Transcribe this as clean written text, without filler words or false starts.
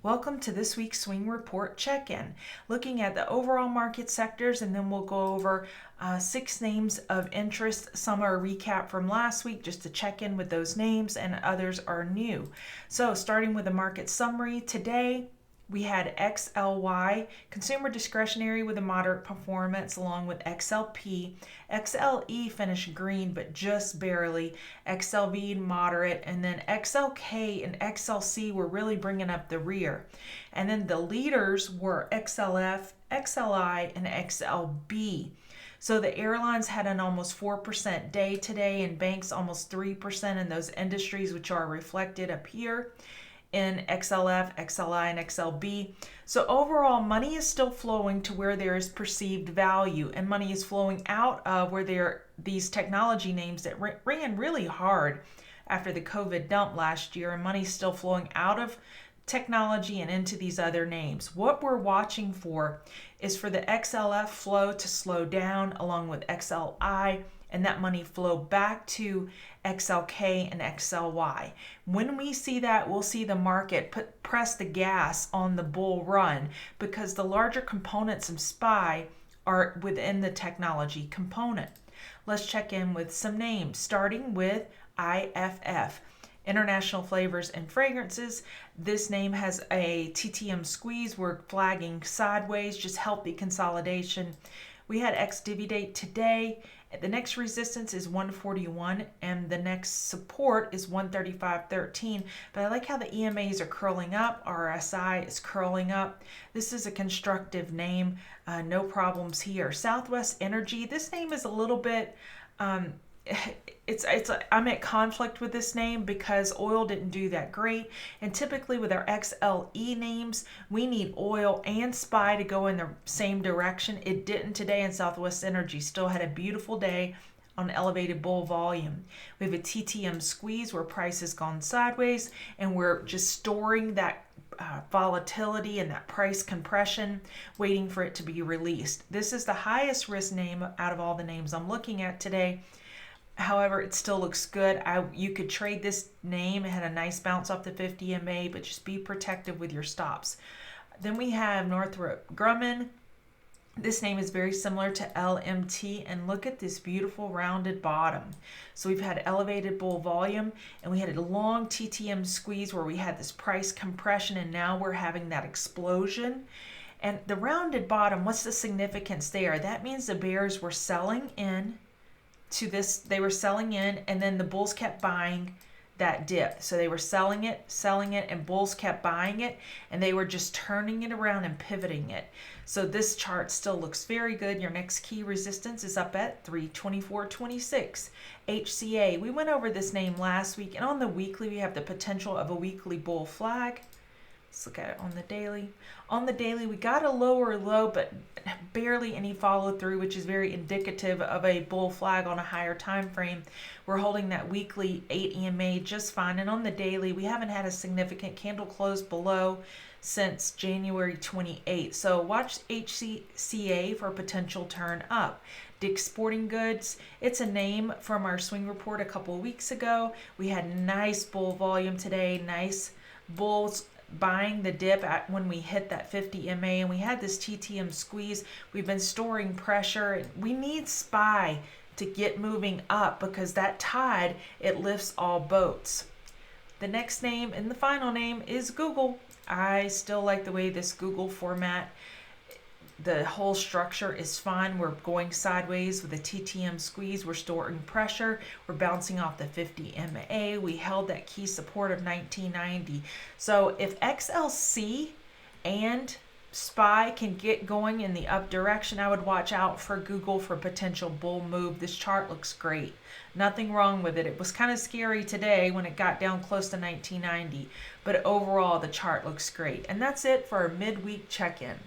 Welcome to this week's Swing Report Check-In, looking at the overall market sectors, and then we'll go over 6 names of interest. Some are a recap from last week just to check in with those names, and others are new. So starting with the market summary, today we had XLY, consumer discretionary with a moderate performance, along with XLP. XLE finished green, but just barely. XLV moderate, and then XLK and XLC were really bringing up the rear. And then the leaders were XLF, XLI, and XLB. So the airlines had an almost 4% day today, and banks almost 3% in those industries, which are reflected up here in XLF, XLI, and XLB. So overall, money is still flowing to where there is perceived value, and money is flowing out of where there are these technology names that ran really hard after the COVID dump last year, and money's still flowing out of technology and into these other names. What we're watching for is for the XLF flow to slow down along with XLI, and that money flow back to XLK and XLY. When we see that, we'll see the market press the gas on the bull run, because the larger components of SPY are within the technology component. Let's check in with some names, starting with IFF. International Flavors and Fragrances. This name has a TTM squeeze. We're flagging sideways, just healthy consolidation. We had ex-divi date today. The next resistance is 141, and the next support is 135.13. But I like how the EMAs are curling up. RSI is curling up. This is a constructive name. No problems here. Southwest Energy. This name is a little bit... I'm at conflict with this name because oil didn't do that great, and typically with our XLE names we need oil and SPY to go in the same direction. It didn't today, and Southwest Energy still had a beautiful day on elevated bull volume. We have a TTM squeeze where price has gone sideways, and we're just storing that volatility and that price compression, waiting for it to be released. This is the highest risk name out of all the names I'm looking at today. However, it still looks good. You could trade this name. It had a nice bounce off the 50 MA, but just be protective with your stops. Then we have Northrop Grumman. This name is very similar to LMT, and look at this beautiful rounded bottom. So we've had elevated bull volume, and we had a long TTM squeeze where we had this price compression, and now we're having that explosion. And the rounded bottom, what's the significance there? That means the bears were selling in to this. They were selling in, and then the bulls kept buying that dip. So they were selling it, and bulls kept buying it, and they were just turning it around and pivoting it. So this chart still looks very good. Your next key resistance is up at 324.26. HCA, we went over this name last week, and on the weekly we have the potential of a weekly bull flag. Let's look at it on the daily. On the daily, we got a lower low, but barely any follow through, which is very indicative of a bull flag on a higher time frame. We're holding that weekly 8 EMA just fine. And on the daily, we haven't had a significant candle close below since January 28th. So watch HCA for a potential turn up. Dick's Sporting Goods, it's a name from our swing report a couple of weeks ago. We had nice bull volume today, nice bulls buying the dip when we hit that 50 MA, and we had this TTM squeeze. We've been storing pressure. We need SPY to get moving up, because that tide, it lifts all boats. The next name and the final name is Google. I still like the way this Google format, the whole structure is fine. We're going sideways with a TTM squeeze. We're storing pressure. We're bouncing off the 50 MA. We held that key support of 1990. So if XLC and SPY can get going in the up direction, I would watch out for Google for potential bull move. This chart looks great. Nothing wrong with it. It was kind of scary today when it got down close to 1990, but overall the chart looks great. And that's it for our midweek check-in.